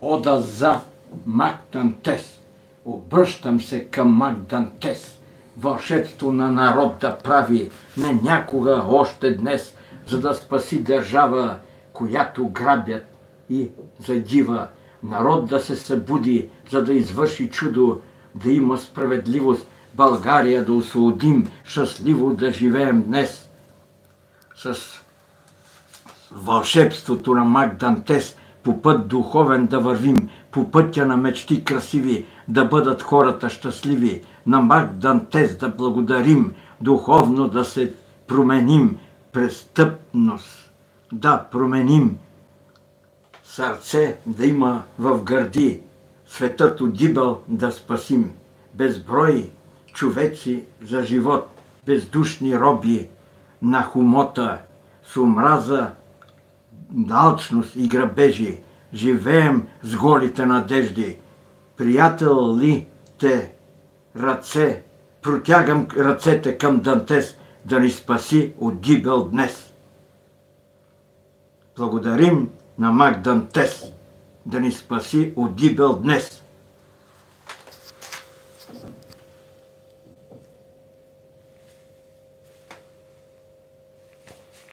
Ода за Мак Дантес. Обръщам се към Мак Дантес. Вълшебство на народ да прави не някога още днес, за да спаси държава, която грабят и задива. Народ да се събуди, за да извърши чудо, да има справедливост, България да освободим, щастливо да живеем днес. С вълшебството на Мак Дантес по път духовен да вървим, по пътя на мечти красиви, да бъдат хората щастливи. На Мак Дантес да благодарим, духовно да се променим, престъпност да променим, сърце да има в гърди, светът от гибел да спасим. Безброй човеци за живот, бездушни роби на хумота, с омраза, алчност и грабежи, живеем с голите надежди. Приятел ли те ръце, протягам ръцете към Дантес, да ни спаси от гибел днес. Благодарим на Мак Дантес, да ни спаси от гибел днес.